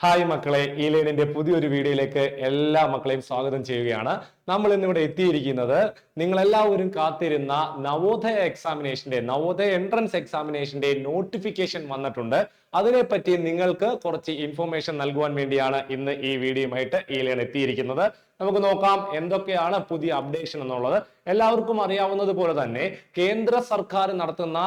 Hi മക്കളെ, ഈ ലേണിന്റെ പുതിയൊരു വീഡിയോയിലേക്ക് എല്ലാ മക്കളെയും സ്വാഗതം ചെയ്യുകയാണ്. നമ്മൾ ഇന്നിവിടെ എത്തിയിരിക്കുന്നത് നിങ്ങൾ എല്ലാവരും കാത്തിരുന്ന നവോദയ എൻട്രൻസ് എക്സാമിനേഷന്റെ നോട്ടിഫിക്കേഷൻ വന്നിട്ടുണ്ട്. അതിനെപ്പറ്റി നിങ്ങൾക്ക് കുറച്ച് ഇൻഫോർമേഷൻ നൽകുവാൻ വേണ്ടിയാണ് ഇന്ന് ഈ വീഡിയോയുമായിട്ട് ഈ ലേൺ എത്തിയിരിക്കുന്നത്. നമുക്ക് നോക്കാം എന്തൊക്കെയാണ് പുതിയ അപ്ഡേഷൻ എന്നുള്ളത്. എല്ലാവർക്കും അറിയാവുന്നത് പോലെ തന്നെ കേന്ദ്ര സർക്കാർ നടത്തുന്ന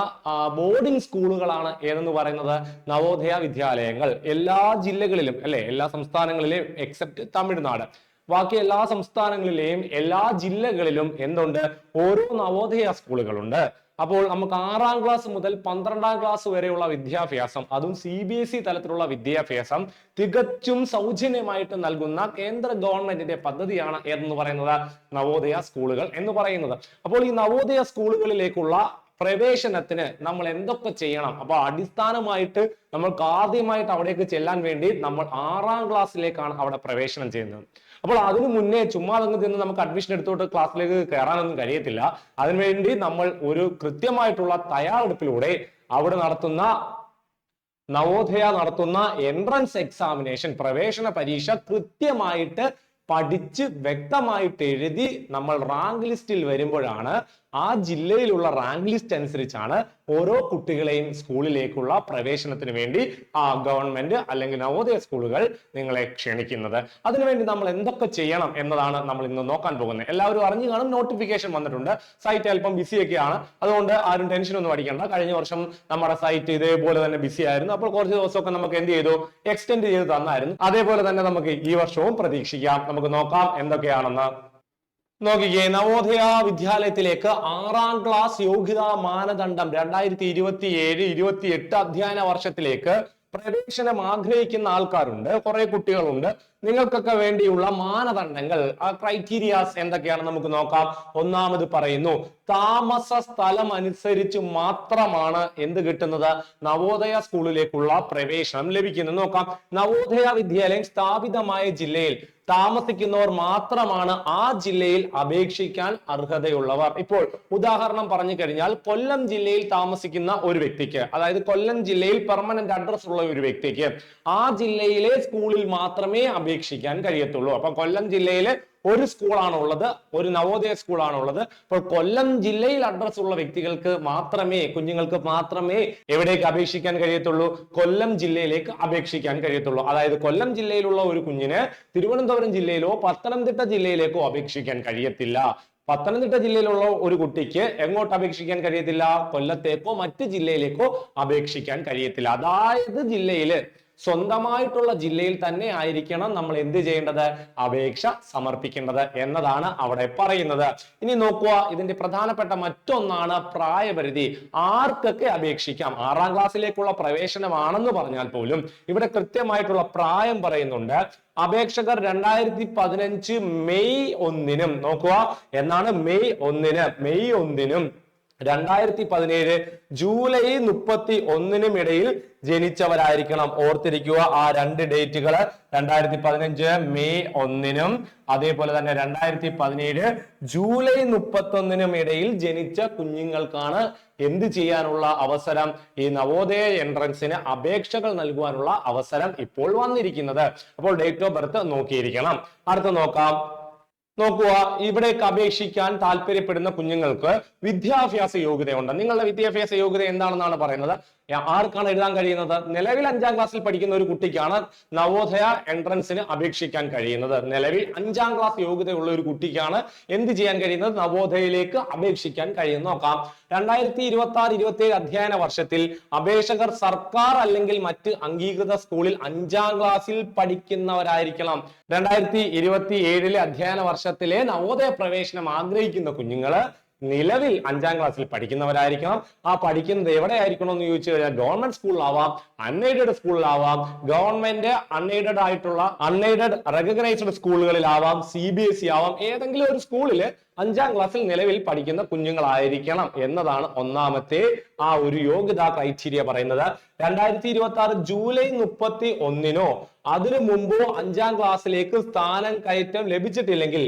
ബോർഡിംഗ് സ്കൂളുകളാണ് ഏതെന്ന് പറയുന്നത് നവോദയ വിദ്യാലയങ്ങൾ. എല്ലാ ജില്ലകളിലും അല്ലെ, എല്ലാ സംസ്ഥാനങ്ങളിലെയും എക്സെപ്റ്റ് തമിഴ്നാട്, ബാക്കി എല്ലാ സംസ്ഥാനങ്ങളിലെയും എല്ലാ ജില്ലകളിലും എന്തുണ്ട്, ഓരോ നവോദയ സ്കൂളുകളുണ്ട്. അപ്പോൾ നമുക്ക് 6ാം ക്ലാസ് മുതൽ 12ാം ക്ലാസ് വരെയുള്ള വിദ്യാഭ്യാസം, അതും CBSE തലത്തിലുള്ള വിദ്യാഭ്യാസം തികച്ചും സൗജന്യമായിട്ട് നൽകുന്ന കേന്ദ്ര ഗവൺമെന്റിന്റെ പദ്ധതിയാണ് എന്ന് പറയുന്നത് നവോദയ സ്കൂളുകൾ എന്ന് പറയുന്നത്. അപ്പോൾ ഈ നവോദയ സ്കൂളുകളിലേക്കുള്ള പ്രവേശനത്തിന് നമ്മൾ എന്തൊക്കെ ചെയ്യണം? അപ്പൊ അടിസ്ഥാനമായിട്ട് നമ്മൾക്ക് ആദ്യമായിട്ട് അവിടേക്ക് ചെല്ലാൻ വേണ്ടി നമ്മൾ 6ാം ക്ലാസ്സിലേക്കാണ് അവിടെ പ്രവേശനം ചെയ്യുന്നത്. അപ്പോൾ അതിനു മുന്നേ ചുമ്മാതങ്ങ് നിന്ന് നമുക്ക് അഡ്മിഷൻ എടുത്തോട്ട് ക്ലാസ്സിലേക്ക് കയറാനൊന്നും കഴിയത്തില്ല. അതിനുവേണ്ടി നമ്മൾ ഒരു കൃത്യമായിട്ടുള്ള തയ്യാറെടുപ്പിലൂടെ അവിടെ നവോദയ നടത്തുന്ന എൻട്രൻസ് എക്സാമിനേഷൻ, പ്രവേശന പരീക്ഷ കൃത്യമായിട്ട് പഠിച്ച് വ്യക്തമായിട്ട് എഴുതി നമ്മൾ റാങ്ക് ലിസ്റ്റിൽ വരുമ്പോഴാണ്, ആ ജില്ലയിലുള്ള റാങ്ക് ലിസ്റ്റ് അനുസരിച്ചാണ് ഓരോ കുട്ടികളെയും സ്കൂളിലേക്കുള്ള പ്രവേശനത്തിന് വേണ്ടി ഗവൺമെന്റ് അല്ലെങ്കിൽ നവോദയ സ്കൂളുകൾ നിങ്ങളെ ക്ഷണിക്കുന്നത്. അതിനുവേണ്ടി നമ്മൾ എന്തൊക്കെ ചെയ്യണം എന്നതാണ് നമ്മൾ ഇന്ന് നോക്കാൻ പോകുന്നത്. എല്ലാവരും അറിഞ്ഞു കാണും, നോട്ടിഫിക്കേഷൻ വന്നിട്ടുണ്ട്. സൈറ്റ് അല്പം ബിസിയൊക്കെയാണ്, അതുകൊണ്ട് ആരും ടെൻഷൻ ഒന്നും അടിക്കണ്ട. കഴിഞ്ഞ വർഷം നമ്മുടെ സൈറ്റ് ഇതേപോലെ തന്നെ ബിസി ആയിരുന്നു. അപ്പോൾ കുറച്ച് ദിവസമൊക്കെ നമുക്ക് എന്ത് ചെയ്തു, എക്സ്റ്റെൻഡ് ചെയ്ത് തന്നായിരുന്നു. അതേപോലെ തന്നെ നമുക്ക് ഈ വർഷവും പ്രതീക്ഷിക്കാം. നമുക്ക് നോക്കാം എന്തൊക്കെയാണെന്ന്. നോക്കിക്കേ, നവോദയ വിദ്യാലയത്തിലേക്ക് 6ാം ക്ലാസ് യോഗ്യതാ മാനദണ്ഡം 2027-28 അധ്യയന വർഷത്തിലേക്ക് പ്രവേശനം ആഗ്രഹിക്കുന്ന ആൾക്കാരുണ്ട്, കുറെ കുട്ടികളുണ്ട്. നിങ്ങൾക്കൊക്കെ വേണ്ടിയുള്ള മാനദണ്ഡങ്ങൾ, ക്രൈറ്റീരിയാസ് എന്തൊക്കെയാണ് നമുക്ക് നോക്കാം. ഒന്നാമത് പറയുന്നു, താമസ സ്ഥലം അനുസരിച്ച് മാത്രമാണ് എന്ത് കിട്ടുന്നത്, നവോദയ സ്കൂളിലേക്കുള്ള പ്രവേശനം ലഭിക്കുന്നത്. നോക്കാം, നവോദയ വിദ്യാലയം സ്ഥാപിതമായ ജില്ലയിൽ താമസിക്കുന്നവർ മാത്രമാണ് ആ ജില്ലയിൽ അപേക്ഷിക്കാൻ അർഹതയുള്ളവർ. ഇപ്പോൾ ഉദാഹരണം പറഞ്ഞു കഴിഞ്ഞാൽ, കൊല്ലം ജില്ലയിൽ താമസിക്കുന്ന ഒരു വ്യക്തിക്ക്, അതായത് കൊല്ലം ജില്ലയിൽ പെർമനന്റ് അഡ്രസ് ഉള്ള ഒരു വ്യക്തിക്ക് ആ ജില്ലയിലെ സ്കൂളിൽ മാത്രമേ അപേക്ഷിക്കാൻ കഴിയത്തുള്ളൂ. അപ്പൊ കൊല്ലം ജില്ലയിലെ ഒരു സ്കൂളാണുള്ളത്, ഒരു നവോദയ സ്കൂളാണുള്ളത്. അപ്പോൾ കൊല്ലം ജില്ലയിൽ അഡ്രസ് ഉള്ള വ്യക്തികൾക്ക് മാത്രമേ, കുഞ്ഞുങ്ങൾക്ക് മാത്രമേ എവിടേക്ക് അപേക്ഷിക്കാൻ കഴിയത്തുള്ളൂ, കൊല്ലം ജില്ലയിലേക്ക് അപേക്ഷിക്കാൻ കഴിയത്തുള്ളൂ. അതായത് കൊല്ലം ജില്ലയിലുള്ള ഒരു കുഞ്ഞിന് തിരുവനന്തപുരം ജില്ലയിലോ പത്തനംതിട്ട ജില്ലയിലേക്കോ അപേക്ഷിക്കാൻ കഴിയത്തില്ല. പത്തനംതിട്ട ജില്ലയിലുള്ള ഒരു കുട്ടിക്ക് എങ്ങോട്ട് അപേക്ഷിക്കാൻ കഴിയത്തില്ല, കൊല്ലത്തേക്കോ മറ്റ് ജില്ലയിലേക്കോ അപേക്ഷിക്കാൻ കഴിയത്തില്ല. അതായത് ജില്ലയില്, സ്വന്തമായിട്ടുള്ള ജില്ലയിൽ തന്നെ ആയിരിക്കണം നമ്മൾ എന്ത് ചെയ്യേണ്ടത്, അപേക്ഷ സമർപ്പിക്കേണ്ടത് എന്നതാണ് അവിടെ പറയുന്നത്. ഇനി നോക്കുക, ഇതിന്റെ പ്രധാനപ്പെട്ട മറ്റൊന്നാണ് പ്രായപരിധി. ആർക്കൊക്കെ അപേക്ഷിക്കാം? 6ാം ക്ലാസ്സിലേക്കുള്ള പ്രവേശനമാണെന്ന് പറഞ്ഞാൽ പോലും ഇവിടെ കൃത്യമായിട്ടുള്ള പ്രായം പറയുന്നുണ്ട്. അപേക്ഷകർ 2015 മെയ് 1-നും, നോക്കുക എന്നാണ്, മെയ് 1-നും 2017 ജൂലൈ 31-നും ഇടയിൽ ജനിച്ചവരായിരിക്കണം. ഓർത്തിരിക്കുക ആ രണ്ട് ഡേറ്റുകൾ. 2015 മെയ് 1-നും അതേപോലെ തന്നെ 2017 ജൂലൈ 31-നും ഇടയിൽ ജനിച്ച കുഞ്ഞുങ്ങൾക്കാണ് എന്ത് ചെയ്യാനുള്ള അവസരം, ഈ നവോദയ എൻട്രൻസിന് അപേക്ഷകൾ നൽകുവാനുള്ള അവസരം ഇപ്പോൾ വന്നിരിക്കുന്നത്. അപ്പോൾ ഡേറ്റ് ഓഫ് ബർത്ത് നോക്കിയിരിക്കണം. അടുത്ത നോക്കാം. നോക്കുക, ഇവിടേക്ക് അപേക്ഷിക്കാൻ താല്പര്യപ്പെടുന്ന കുഞ്ഞുങ്ങൾക്ക് വിദ്യാഭ്യാസ യോഗ്യതയുണ്ട്. നിങ്ങളുടെ വിദ്യാഭ്യാസ യോഗ്യത എന്താണെന്നാണ് പറയുന്നത്. ആർക്കാണ് എഴുതാൻ കഴിയുന്നത്? നിലവിൽ 5ാം ക്ലാസ്സിൽ പഠിക്കുന്ന ഒരു കുട്ടിക്കാണ് നവോദയ എൻട്രൻസിന് അപേക്ഷിക്കാൻ കഴിയുന്നത്. നിലവിൽ 5ാം ക്ലാസ് യോഗ്യതയുള്ള ഒരു കുട്ടിക്കാണ് എന്ത് ചെയ്യാൻ കഴിയുന്നത്, നവോദയയിലേക്ക് അപേക്ഷിക്കാൻ കഴിയുന്നത്. നോക്കാം, 2026-27 അധ്യയന വർഷത്തിൽ അപേക്ഷകർ സർക്കാർ അല്ലെങ്കിൽ മറ്റ് അംഗീകൃത സ്കൂളിൽ 5ാം ക്ലാസ്സിൽ പഠിക്കുന്നവരായിരിക്കണം. 2027 അധ്യയന വർഷത്തിലെ നവോദയ പ്രവേശനം ആഗ്രഹിക്കുന്ന കുഞ്ഞുങ്ങള് നിലവിൽ 5ാം ക്ലാസ്സിൽ പഠിക്കുന്നവരായിരിക്കണം. ആ പഠിക്കുന്നത് എവിടെ ആയിരിക്കണം എന്ന് ചോദിച്ചു കഴിഞ്ഞാൽ, ഗവൺമെന്റ് സ്കൂളിലാവാം, അൺഎയ്ഡഡ് സ്കൂളിലാവാം, ഗവൺമെന്റ് അൺഎയ്ഡഡ് റെക്കഗ്നൈസ്ഡ് സ്കൂളുകളിലാവാം, CBSE ആവാം. ഏതെങ്കിലും ഒരു സ്കൂളില് 5ാം ക്ലാസ്സിൽ നിലവിൽ പഠിക്കുന്ന കുഞ്ഞുങ്ങളായിരിക്കണം എന്നതാണ് ഒന്നാമത്തെ ആ ഒരു യോഗ്യതാ ക്രൈറ്റീരിയ പറയുന്നത്. 2026 ജൂലൈ 31-നോ അതിനു മുമ്പോ 5ാം ക്ലാസ്സിലേക്ക് സ്ഥാനം കയറ്റം ലഭിച്ചിട്ടില്ലെങ്കിൽ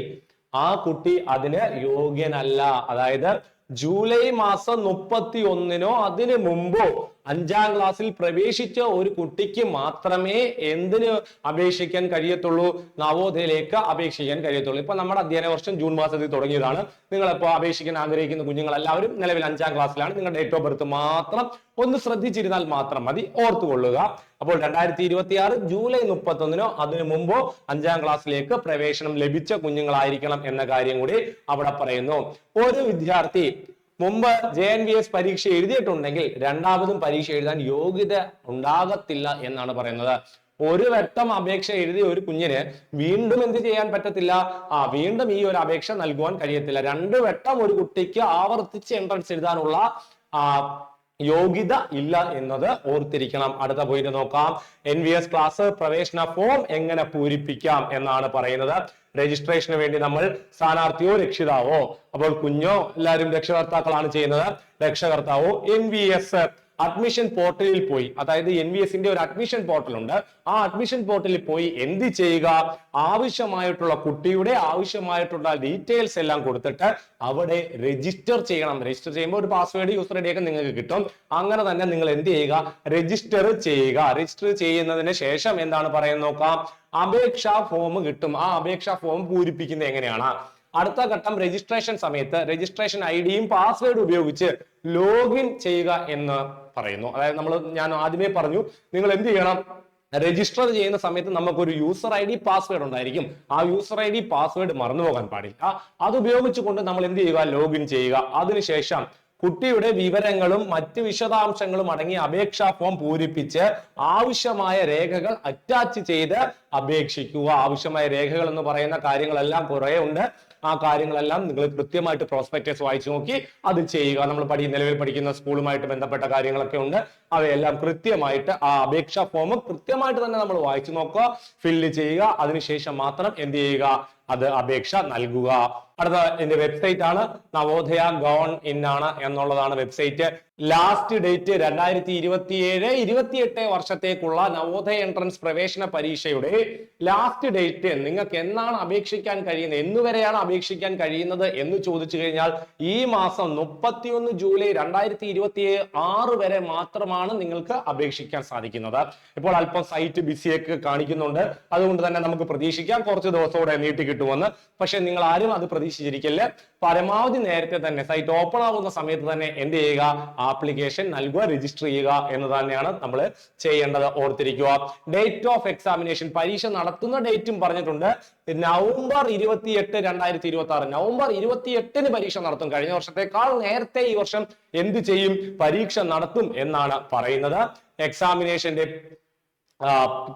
ആ കുട്ടി അതിന് യോഗ്യനല്ല. അതായത് ജൂലൈ മാസം 31-നോ അതിനു മുമ്പോ 5ാം ക്ലാസ്സിൽ പ്രവേശിച്ച ഒരു കുട്ടിക്ക് മാത്രമേ എന്തിന് അപേക്ഷിക്കാൻ കഴിയത്തുള്ളൂ? നവോദയയിലേക്ക് അപേക്ഷിക്കാൻ കഴിയത്തുള്ളൂ. ഇപ്പൊ നമ്മുടെ അധ്യയന വർഷം ജൂൺ മാസത്തിൽ തുടങ്ങിയതാണ്. നിങ്ങളിപ്പോ അപേക്ഷിക്കാൻ ആഗ്രഹിക്കുന്ന കുഞ്ഞുങ്ങൾ എല്ലാവരും നിലവിൽ 5ാം ക്ലാസ്സിലാണ്. നിങ്ങളുടെ ഡേറ്റ് ഓഫ് ബർത്ത് മാത്രം ഒന്ന് ശ്രദ്ധിച്ചിരുന്നാൽ മാത്രം മതി, ഓർത്തുകൊള്ളുക. അപ്പോൾ 2026 ജൂലൈ 31 അതിനു മുമ്പോ 5ാം ക്ലാസ്സിലേക്ക് പ്രവേശനം ലഭിച്ച കുഞ്ഞുങ്ങളായിരിക്കണം എന്ന കാര്യം കൂടി അവിടെ പറയുന്നു. ഒരു വിദ്യാർത്ഥി മുമ്പ് JNVS പരീക്ഷ എഴുതിയിട്ടുണ്ടെങ്കിൽ രണ്ടാമതും പരീക്ഷ എഴുതാൻ യോഗ്യത ഉണ്ടാകത്തില്ല എന്നാണ് പറയുന്നത്. ഒരു വട്ടം അപേക്ഷ എഴുതിയ ഒരു കുഞ്ഞിന് വീണ്ടും എന്ത് ചെയ്യാൻ പറ്റത്തില്ല? വീണ്ടും ഈ ഒരു അപേക്ഷ നൽകുവാൻ കഴിയത്തില്ല. 2 വട്ടം ഒരു കുട്ടിക്ക് ആവർത്തിച്ച് എൻട്രൻസ് എഴുതാനുള്ള യോഗ്യത ഇല്ല എന്നത് ഓർത്തിരിക്കണം. അടുത്ത പോയിന്റ് നോക്കാം. NVS ക്ലാസ് പ്രവേശന ഫോം എങ്ങനെ പൂരിപ്പിക്കാം എന്നാണ് പറയുന്നത്. രജിസ്ട്രേഷന് വേണ്ടി നമ്മൾ സ്ഥാനാർത്ഥിയോ രക്ഷിതാവോ, അപ്പോൾ കുഞ്ഞോ എല്ലാവരും രക്ഷകർത്താക്കളാണ് ചെയ്യുന്നത്, രക്ഷകർത്താവോ NVS അഡ്മിഷൻ പോർട്ടലിൽ പോയി, അതായത് NVSന്റെ ഒരു അഡ്മിഷൻ പോർട്ടൽ ഉണ്ട്, ആ അഡ്മിഷൻ പോർട്ടലിൽ പോയി എന്ത് ചെയ്യുക? ആവശ്യമായിട്ടുള്ള കുട്ടിയുടെ ആവശ്യമായിട്ടുള്ള ഡീറ്റെയിൽസ് എല്ലാം കൊടുത്തിട്ട് അവിടെ രജിസ്റ്റർ ചെയ്യണം. രജിസ്റ്റർ ചെയ്യുമ്പോൾ ഒരു പാസ്വേഡ് യൂസർ ഐഡി ഒക്കെ നിങ്ങൾക്ക് കിട്ടും. അങ്ങനെ തന്നെ നിങ്ങൾ എന്ത് ചെയ്യുക? രജിസ്റ്റർ ചെയ്യുക. രജിസ്റ്റർ ചെയ്യുന്നതിന് ശേഷം എന്താണ് പറയുന്നത് നോക്കാം. അപേക്ഷാ ഫോം കിട്ടും. ആ അപേക്ഷാ ഫോം പൂരിപ്പിക്കുന്നത് എങ്ങനെയാണ്? അടുത്ത ഘട്ടം രജിസ്ട്രേഷൻ സമയത്ത് രജിസ്ട്രേഷൻ ഐഡിയും പാസ്വേഡും ഉപയോഗിച്ച് ലോഗിൻ ചെയ്യുക എന്ന് പറയുന്നു. അതായത് ഞാൻ ആദ്യമേ പറഞ്ഞു, നിങ്ങൾ എന്ത് ചെയ്യണം? രജിസ്റ്റർ ചെയ്യുന്ന സമയത്ത് നമുക്കൊരു യൂസർ ഐഡി പാസ്വേഡ് ഉണ്ടായിരിക്കും. ആ യൂസർ ഐഡി പാസ്വേഡ് മറന്നുപോകാൻ പാടില്ല. അത് ഉപയോഗിച്ചുകൊണ്ട് നമ്മൾ എന്ത് ചെയ്യുക? ലോഗിൻ ചെയ്യുക. അതിനുശേഷം കുട്ടിയുടെ വിവരങ്ങളും മറ്റ് വിശദാംശങ്ങളും അടങ്ങിയ അപേക്ഷാ ഫോം പൂരിപ്പിച്ച് ആവശ്യമായ രേഖകൾ അറ്റാച്ച് ചെയ്ത് അപേക്ഷിക്കുക. ആവശ്യമായ രേഖകൾ എന്ന് പറയുന്ന കാര്യങ്ങളെല്ലാം കുറെ ഉണ്ട്. ആ കാര്യങ്ങളെല്ലാം നിങ്ങൾ കൃത്യമായിട്ട് പ്രോസ്പെക്ടസ് വായിച്ചു നോക്കി അത് ചെയ്യുക. നമ്മൾ നിലവിൽ പഠിക്കുന്ന സ്കൂളുമായിട്ട് ബന്ധപ്പെട്ട കാര്യങ്ങളൊക്കെ ഉണ്ട്. അവയെല്ലാം കൃത്യമായിട്ട് ആ അപേക്ഷാ ഫോം കൃത്യമായിട്ട് തന്നെ നമ്മൾ വായിച്ചു നോക്കുക, ഫില്ല് ചെയ്യുക. അതിനുശേഷം മാത്രം എന്ത് ചെയ്യുക? അത് അപേക്ഷ നൽകുക. അടുത്ത എന്റെ വെബ്സൈറ്റ് ആണ് നവോദയ ഗോൺ ഇൻ ആണ് എന്നുള്ളതാണ് വെബ്സൈറ്റ്. ലാസ്റ്റ് ഡേറ്റ് 2027-28 വർഷത്തേക്കുള്ള നവോദയ എൻട്രൻസ് പ്രവേശന പരീക്ഷയുടെ ലാസ്റ്റ് ഡേറ്റ് നിങ്ങൾക്ക് എന്നാണ് അപേക്ഷിക്കാൻ കഴിയുന്നത്, എന്നുവരെയാണ് അപേക്ഷിക്കാൻ കഴിയുന്നത് എന്ന് ചോദിച്ചു കഴിഞ്ഞാൽ ഈ മാസം 31 ജൂലൈ 2026 വരെ മാത്രമാണ് നിങ്ങൾക്ക് അപേക്ഷിക്കാൻ സാധിക്കുന്നത്. ഇപ്പോൾ അല്പം സൈറ്റ് ബിസിയൊക്കെ കാണിക്കുന്നുണ്ട്, അതുകൊണ്ട് തന്നെ നമുക്ക് പ്രതീക്ഷിക്കാം കുറച്ച് ദിവസത്തോടെ നീട്ടി കിട്ടുമെന്ന്. പക്ഷെ നിങ്ങൾ ആരും അത് പ്രതീക്ഷിച്ചിരിക്കില്ല. പരമാവധി നേരത്തെ തന്നെ സൈറ്റ് ഓപ്പൺ ആവുന്ന സമയത്ത് തന്നെ എന്ത് ചെയ്യുക? ആപ്ലിക്കേഷൻ നൽകുക, രജിസ്റ്റർ ചെയ്യുക എന്ന് തന്നെയാണ് നമ്മൾ ചെയ്യേണ്ടത്. ഓർത്തിരിക്കുക. ഡേറ്റ് ഓഫ് എക്സാമിനേഷൻ, പരീക്ഷ നടത്തുന്ന ഡേറ്റും പറഞ്ഞിട്ടുണ്ട്. നവംബർ 28, 2026. നവംബർ 28 പരീക്ഷ നടത്തും. കഴിഞ്ഞ വർഷത്തെക്കാൾ നേരത്തെ ഈ വർഷം എന്ത് ചെയ്യും? പരീക്ഷ നടത്തും എന്നാണ് പറയുന്നത്. എക്സാമിനേഷന്റെ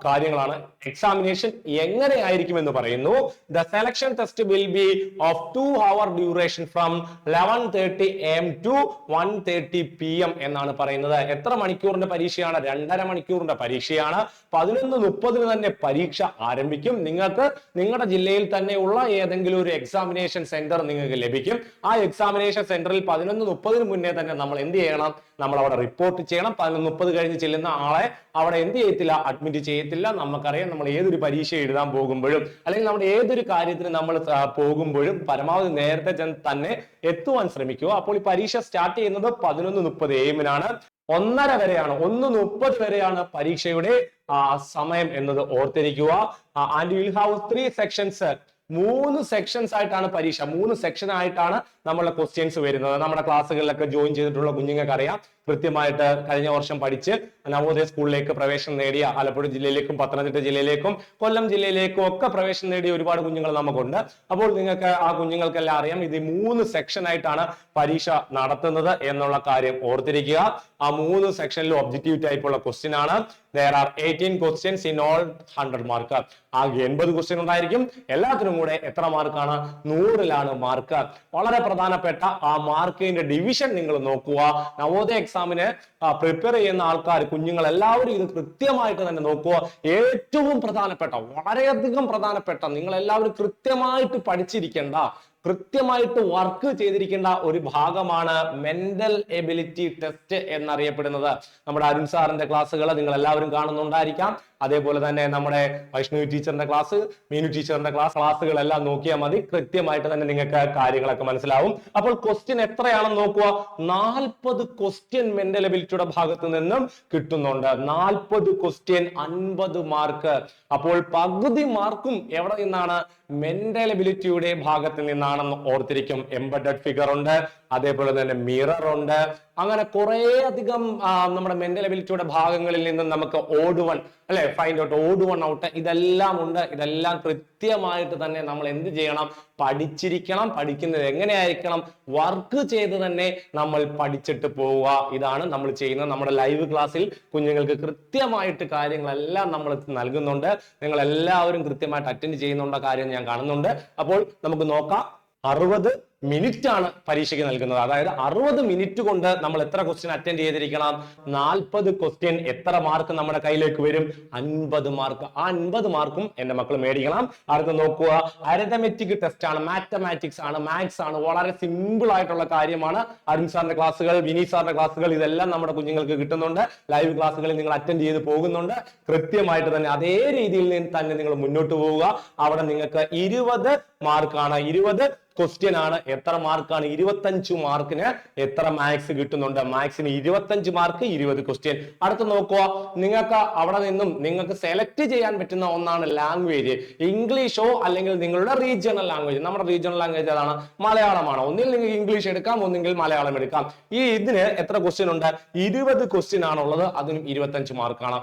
കാര്യങ്ങളാണ്. എക്സാമിനേഷൻ എങ്ങനെയായിരിക്കും എന്ന് പറയുന്നു. The selection test will be of 2 hour duration from 11:30 AM to 1:30 PM എന്നാണ് പറയുന്നത്. എത്ര മണിക്കൂറിന്റെ പരീക്ഷയാണ്? 2.5 മണിക്കൂറിന്റെ പരീക്ഷയാണ്. 11:30 തന്നെ പരീക്ഷ ആരംഭിക്കും. നിങ്ങൾക്ക് നിങ്ങളുടെ ജില്ലയിൽ തന്നെയുള്ള ഏതെങ്കിലും ഒരു എക്സാമിനേഷൻ സെന്റർ നിങ്ങൾക്ക് ലഭിക്കും. ആ എക്സാമിനേഷൻ സെന്ററിൽ 11:30 മുന്നേ തന്നെ നമ്മൾ എന്ത് ചെയ്യണം? നമ്മൾ അവിടെ റിപ്പോർട്ട് ചെയ്യണം. 11:30 കഴിഞ്ഞ് ചെല്ലുന്ന ആളെ അവിടെ എന്ത് ചെയ്യത്തില്ല? അഡ്മിറ്റ് ചെയ്യത്തില്ല. നമുക്കറിയാം, നമ്മൾ ഏതൊരു പരീക്ഷ എഴുതാൻ പോകുമ്പോഴും അല്ലെങ്കിൽ നമ്മുടെ ഏതൊരു കാര്യത്തിന് നമ്മൾ പോകുമ്പോഴും പരമാവധി നേരത്തെ തന്നെ എത്തുവാൻ ശ്രമിക്കുക. അപ്പോൾ ഈ പരീക്ഷ സ്റ്റാർട്ട് ചെയ്യുന്നത് 11:30 AM 1:30 വരെയാണ്, 1:30 വരെയാണ് പരീക്ഷയുടെ സമയം എന്നത് ഓർത്തിരിക്കുക. And you will have 3 sections. 3 sections ആയിട്ടാണ് പരീക്ഷ. 3 സെക്ഷൻ ആയിട്ടാണ് നമ്മളുടെ ക്വസ്റ്റ്യൻസ് വരുന്നത്. നമ്മുടെ ക്ലാസ്സുകളിലൊക്കെ ജോയിൻ ചെയ്തിട്ടുള്ള കുഞ്ഞുങ്ങൾക്ക് അറിയാം, കൃത്യമായിട്ട് കഴിഞ്ഞ വർഷം പഠിച്ച് നവോദയ സ്കൂളിലേക്ക് പ്രവേശനം നേടിയ ആലപ്പുഴ ജില്ലയിലേക്കും പത്തനംതിട്ട ജില്ലയിലേക്കും കൊല്ലം ജില്ലയിലേക്കും ഒക്കെ പ്രവേശനം നേടിയ ഒരുപാട് കുഞ്ഞുങ്ങൾ നമുക്കുണ്ട്. അപ്പോൾ നിങ്ങൾക്ക് ആ കുഞ്ഞുങ്ങൾക്കെല്ലാം അറിയാം, ഇത് 3 സെക്ഷൻ ആയിട്ടാണ് പരീക്ഷ നടത്തുന്നത് എന്നുള്ള കാര്യം ഓർത്തിരിക്കുക. ആ 3 സെക്ഷനിലും ഒബ്ജക്റ്റീവ് ടൈപ്പുള്ള ക്വസ്റ്റ്യൻ ആണ്. There are 18 questions in all 100 mark. ആകെ 80 ക്വസ്റ്റ്യൻ ഉണ്ടായിരിക്കും. എല്ലാത്തിനും കൂടെ എത്ര മാർക്കാണ്? 100ലാണ് മാർക്ക്. വളരെ പ്രധാനപ്പെട്ട ആ മാർക്കിന്റെ ഡിവിഷൻ നിങ്ങൾ നോക്കുക. നവോദയ എക്സാമിന് പ്രിപ്പയർ ചെയ്യുന്ന ആൾക്കാർ, കുഞ്ഞുങ്ങൾ എല്ലാവരും ഇത് കൃത്യമായിട്ട് തന്നെ നോക്കുക. ഏറ്റവും പ്രധാനപ്പെട്ട, വളരെയധികം പ്രധാനപ്പെട്ട, നിങ്ങൾ എല്ലാവരും കൃത്യമായിട്ട് പഠിച്ചിരിക്കേണ്ട, കൃത്യമായിട്ട് വർക്ക് ചെയ്തിരിക്കേണ്ട ഒരു ഭാഗമാണ് മെന്റൽ എബിലിറ്റി ടെസ്റ്റ് എന്നറിയപ്പെടുന്നത്. നമ്മുടെ അരുൺ സാറിന്റെ ക്ലാസ്സുകൾ നിങ്ങൾ എല്ലാവരും കാണുന്നുണ്ടായിരിക്കാം. അതേപോലെ തന്നെ നമ്മുടെ വൈഷ്ണവി ടീച്ചറിന്റെ ക്ലാസ്, മീനു ടീച്ചറിന്റെ ക്ലാസ്സുകളെല്ലാം നോക്കിയാൽ മതി. കൃത്യമായിട്ട് തന്നെ നിങ്ങൾക്ക് കാര്യങ്ങളൊക്കെ മനസ്സിലാവും. അപ്പോൾ ക്വസ്റ്റ്യൻ എത്രയാണെന്ന് നോക്കുക. 40 ക്വസ്റ്റ്യൻ മെന്റൽ എബിലിറ്റിയുടെ ഭാഗത്ത് നിന്നും കിട്ടുന്നുണ്ട്. 40 ക്വസ്റ്റ്യൻ 50 മാർക്ക്. അപ്പോൾ പകുതി മാർക്കും എവിടെ നിന്നാണ്? മെന്റൽ എബിലിറ്റിയുടെ ഭാഗത്ത് നിന്നാണെന്ന് ഓർത്തിരിക്കും. എംബഡഡ് ഫിഗർ ഉണ്ട്, അതേപോലെ തന്നെ മിറർ ഉണ്ട്, അങ്ങനെ കുറെ അധികം നമ്മുടെ മെന്റൽ എബിലിറ്റിയുടെ ഭാഗങ്ങളിൽ നിന്ന് നമുക്ക് ഓഡ് വൺ അല്ലെ, find out, odd one out, ഇതെല്ലാം ഉണ്ട്. ഇതെല്ലാം കൃത്യമായിട്ട് തന്നെ നമ്മൾ എന്ത് ചെയ്യണം? പഠിച്ചിരിക്കണം. പഠിക്കുന്നത് എങ്ങനെയായിരിക്കണം? വർക്ക് ചെയ്ത് തന്നെ നമ്മൾ പഠിച്ചിട്ട് പോവുക. ഇതാണ് നമ്മൾ ചെയ്യുന്നത്. നമ്മുടെ ലൈവ് ക്ലാസ്സിൽ കുഞ്ഞുങ്ങൾക്ക് കൃത്യമായിട്ട് കാര്യങ്ങളെല്ലാം നമ്മൾ നൽകുന്നുണ്ട്. നിങ്ങൾ എല്ലാവരും കൃത്യമായിട്ട് അറ്റൻഡ് ചെയ്യുന്നുണ്ട കാര്യം ഞാൻ കാണുന്നുണ്ട്. അപ്പോൾ നമുക്ക് നോക്കാം. 60 മിനിറ്റ് ആണ് പരീക്ഷയ്ക്ക് നൽകുന്നത്. അതായത് 60 മിനിറ്റ് കൊണ്ട് നമ്മൾ എത്ര ക്വസ്റ്റ്യൻ അറ്റൻഡ് ചെയ്തിരിക്കണം? 40 ക്വസ്റ്റ്യൻ. എത്ര മാർക്ക് നമ്മുടെ കയ്യിലേക്ക് വരും? 50 മാർക്ക്. ആ 50 മാർക്കും എന്റെ മക്കൾ മേടിക്കണം. അടുത്ത് നോക്കുക, അരിതമെറ്റിക് ടെസ്റ്റ് ആണ്, മാത്തമാറ്റിക്സ് ആണ്, മാത്സ് ആണ്. വളരെ സിമ്പിൾ ആയിട്ടുള്ള കാര്യമാണ്. അരുൺ സാറിന്റെ ക്ലാസ്സുകൾ, വിനീത് സാറിന്റെ ക്ലാസ്സുകൾ, ഇതെല്ലാം നമ്മുടെ കുഞ്ഞുങ്ങൾക്ക് കിട്ടുന്നുണ്ട്. ലൈവ് ക്ലാസ്സുകളിൽ നിങ്ങൾ അറ്റൻഡ് ചെയ്ത് പോകുന്നുണ്ട്. കൃത്യമായിട്ട് തന്നെ അതേ രീതിയിൽ തന്നെ നിങ്ങൾ മുന്നോട്ട് പോവുക. അവിടെ നിങ്ങൾക്ക് 20 മാർക്കാണ്, 20 ക്വസ്റ്റ്യൻ ആണ്. എത്ര മാർക്കാണ്? 25 മാർക്കിന് എത്ര മാത്സ് കിട്ടുന്നുണ്ട്? മാത്സിന് 25 മാർക്ക്, 20 ക്വസ്റ്റ്യൻ. അടുത്ത് നോക്കുക, നിങ്ങൾക്ക് അവിടെ നിന്നും നിങ്ങൾക്ക് സെലക്ട് ചെയ്യാൻ പറ്റുന്ന ഒന്നാണ് ലാംഗ്വേജ്. ഇംഗ്ലീഷോ അല്ലെങ്കിൽ നിങ്ങളുടെ റീജിയണൽ ലാംഗ്വേജ്. നമ്മുടെ റീജിയണൽ ലാംഗ്വേജ് ഏതാണ്? മലയാളമാണ്. ഒന്നിൽ നിങ്ങൾക്ക് ഇംഗ്ലീഷ് എടുക്കാം, ഒന്നെങ്കിൽ മലയാളം എടുക്കാം. ഇതിന് എത്ര ക്വസ്റ്റ്യൻ ഉണ്ട്? 20 ക്വസ്റ്റ്യൻ ആണുള്ളത്. അതിനും 25 മാർക്കാണ്.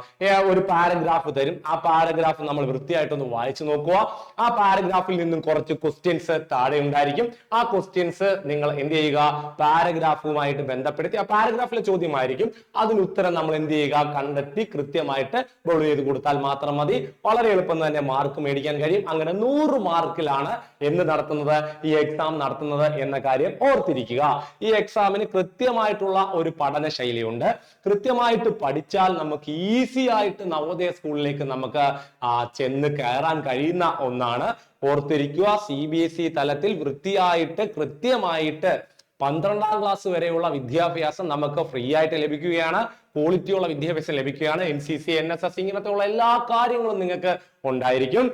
ഒരു പാരഗ്രാഫ് തരും. ആ പാരഗ്രാഫ് നമ്മൾ വൃത്തിയായിട്ടൊന്ന് വായിച്ചു നോക്കുക. ആ പാരഗ്രാഫിൽ നിന്നും കുറച്ച് ക്വസ്റ്റ്യൻസ് താഴെ ഉണ്ടായിരിക്കും. ആ ക്വസ്റ്റ്യൻസ് നിങ്ങൾ എന്ത് ചെയ്യുക? പാരഗ്രാഫുമായിട്ട് ബന്ധപ്പെടുത്തി, ആ പാരഗ്രാഫിലെ ചോദ്യമായിരിക്കും, അതിന് ഉത്തരം നമ്മൾ എന്ത് ചെയ്യുക? കണ്ടെത്തി കൃത്യമായിട്ട് ബോൾ ചെയ്ത് കൊടുത്താൽ മാത്രം മതി. വളരെ എളുപ്പം തന്നെ മാർക്ക് മേടിക്കാൻ കഴിയും. അങ്ങനെ 100 മാർക്കിലാണ് എന്ന് നടത്തുന്നത്, ഈ എക്സാം നടത്തുന്നത് എന്ന കാര്യം ഓർത്തിരിക്കുക. ഈ എക്സാമിന് കൃത്യമായിട്ടുള്ള ഒരു പഠന ശൈലിയുണ്ട്. കൃത്യമായിട്ട് പഠിച്ചാൽ നമുക്ക് ഈസി ആയിട്ട് നവോദയ സ്കൂളിലേക്ക് നമുക്ക് ചെന്ന് കയറാൻ കഴിയുന്ന ഒന്നാണ്. ഓർത്തിരിക്കുക, CBSE തലത്തിൽ വൃത്തിയായിട്ട് കൃത്യമായിട്ട് 12ാം ക്ലാസ് വരെയുള്ള വിദ്യാഭ്യാസം നമുക്ക് ഫ്രീ ആയിട്ട് ലഭിക്കുകയാണ്. ക്വാളിറ്റിയുള്ള വിദ്യാഭ്യാസം ലഭിക്കുകയാണ്. NCC, NSS ഇങ്ങനത്തെ ഉള്ള എല്ലാ കാര്യങ്ങളും നിങ്ങൾക്ക് ഉണ്ടായിരിക്കും.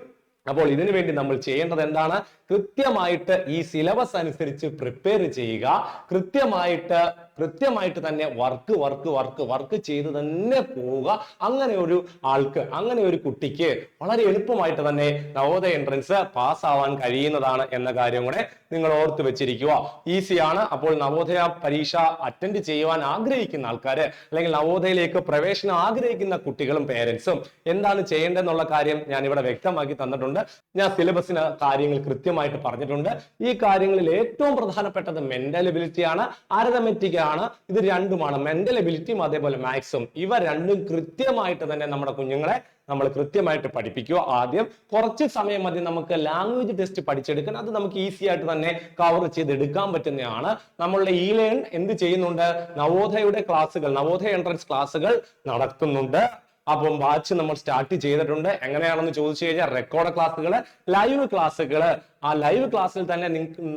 അപ്പോൾ ഇതിനു വേണ്ടി നമ്മൾ ചെയ്യേണ്ടത് എന്താണ്? കൃത്യമായിട്ട് ഈ സിലബസ് അനുസരിച്ച് പ്രിപ്പയർ ചെയ്യുക. കൃത്യമായിട്ട് തന്നെ വർക്ക് ചെയ്ത് തന്നെ പോവുക. അങ്ങനെ ഒരു ആൾക്ക്, അങ്ങനെ ഒരു കുട്ടിക്ക് വളരെ എളുപ്പമായിട്ട് തന്നെ നവോദയ എൻട്രൻസ് പാസ്സാവാൻ കഴിയുന്നതാണ് എന്ന കാര്യം കൂടെ നിങ്ങൾ ഓർത്ത് വെച്ചിരിക്കുക. ഈസിയാണ്. അപ്പോൾ നവോദയ പരീക്ഷ അറ്റൻഡ് ചെയ്യുവാൻ ആഗ്രഹിക്കുന്ന ആൾക്കാര്, അല്ലെങ്കിൽ നവോദയയിലേക്ക് പ്രവേശനം ആഗ്രഹിക്കുന്ന കുട്ടികളും പേരൻസും എന്താണ് ചെയ്യേണ്ടതെന്നുള്ള കാര്യം ഞാൻ ഇവിടെ വ്യക്തമാക്കി തന്നിട്ടുണ്ട്. ഞാൻ സിലബസിന് കാര്യങ്ങൾ കൃത്യമായിട്ട് പറഞ്ഞിട്ടുണ്ട്. ഈ കാര്യങ്ങളിൽ ഏറ്റവും പ്രധാനപ്പെട്ടത് മെന്റൽ എബിലിറ്റി ആണ്, അരിതമെറ്റിക് ആണ്. ഇത് രണ്ടുമാണ്, മെന്റൽ എബിലിറ്റിയും അതേപോലെ മാത്സും. ഇവ രണ്ടും കൃത്യമായിട്ട് തന്നെ നമ്മുടെ കുഞ്ഞുങ്ങളെ നമ്മൾ കൃത്യമായിട്ട് പഠിപ്പിക്കുക. ആദ്യം കുറച്ച് സമയം മതി നമുക്ക് ലാംഗ്വേജ് ടെസ്റ്റ് പഠിച്ചെടുക്കാൻ. അത് നമുക്ക് ഈസി ആയിട്ട് തന്നെ കവർ ചെയ്തെടുക്കാൻ പറ്റുന്നതാണ്. നമ്മളുടെ E-Learn എന്ത് ചെയ്യുന്നുണ്ട്? നവോദയയുടെ ക്ലാസ്സുകൾ, നവോദയ എൻട്രൻസ് ക്ലാസ്സുകൾ നടത്തുന്നുണ്ട്. അപ്പം ബാച്ച് നമ്മൾ സ്റ്റാർട്ട് ചെയ്തിട്ടുണ്ട്. എങ്ങനെയാണെന്ന് ചോദിച്ചു കഴിഞ്ഞാൽ റെക്കോർഡ് ക്ലാസ്സുകൾ, ലൈവ് ക്ലാസ്സുകൾ. ആ ലൈവ് ക്ലാസ്സിൽ തന്നെ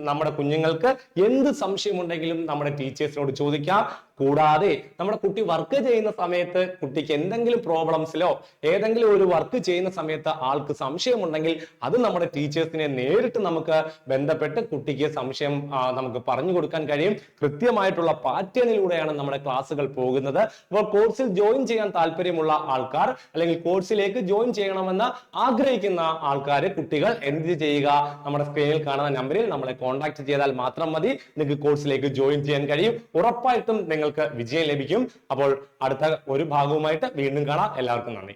നമ്മുടെ കുഞ്ഞുങ്ങൾക്ക് എന്ത് സംശയം ഉണ്ടെങ്കിലും നമ്മുടെ ടീച്ചേഴ്സിനോട് ചോദിക്കാം. കൂടാതെ നമ്മുടെ കുട്ടി വർക്ക് ചെയ്യുന്ന സമയത്ത് കുട്ടിക്ക് എന്തെങ്കിലും പ്രോബ്ലംസിലോ ഏതെങ്കിലും ഒരു വർക്ക് ചെയ്യുന്ന സമയത്ത് ആൾക്ക് സംശയമുണ്ടെങ്കിൽ അത് നമ്മുടെ ടീച്ചേഴ്സിനെ നേരിട്ട് നമുക്ക് ബന്ധപ്പെട്ട് കുട്ടിക്ക് സംശയം നമുക്ക് പറഞ്ഞു കൊടുക്കാൻ കഴിയും. കൃത്യമായിട്ടുള്ള പാറ്റേണിലൂടെയാണ് നമ്മുടെ ക്ലാസ്സുകൾ പോകുന്നത്. അപ്പോൾ കോഴ്സിൽ ജോയിൻ ചെയ്യാൻ താല്പര്യമുള്ള ആൾക്കാർ, അല്ലെങ്കിൽ കോഴ്സിലേക്ക് ജോയിൻ ചെയ്യണമെന്ന് ആഗ്രഹിക്കുന്ന ആൾക്കാർ, കുട്ടികൾ എന്ത് ചെയ്യുക? നമ്മുടെ സ്ക്രീനിൽ കാണുന്ന നമ്പറിൽ നമ്മളെ കോൺടാക്ട് ചെയ്താൽ മാത്രം മതി. നിങ്ങൾക്ക് കോഴ്സിലേക്ക് ജോയിൻ ചെയ്യാൻ കഴിയും. ഉറപ്പായിട്ടും നിങ്ങൾക്ക് വിജയം ലഭിക്കും. അപ്പോൾ അടുത്ത ഒരു ഭാഗവുമായിട്ട് വീണ്ടും കാണാം. എല്ലാവർക്കും നന്ദി.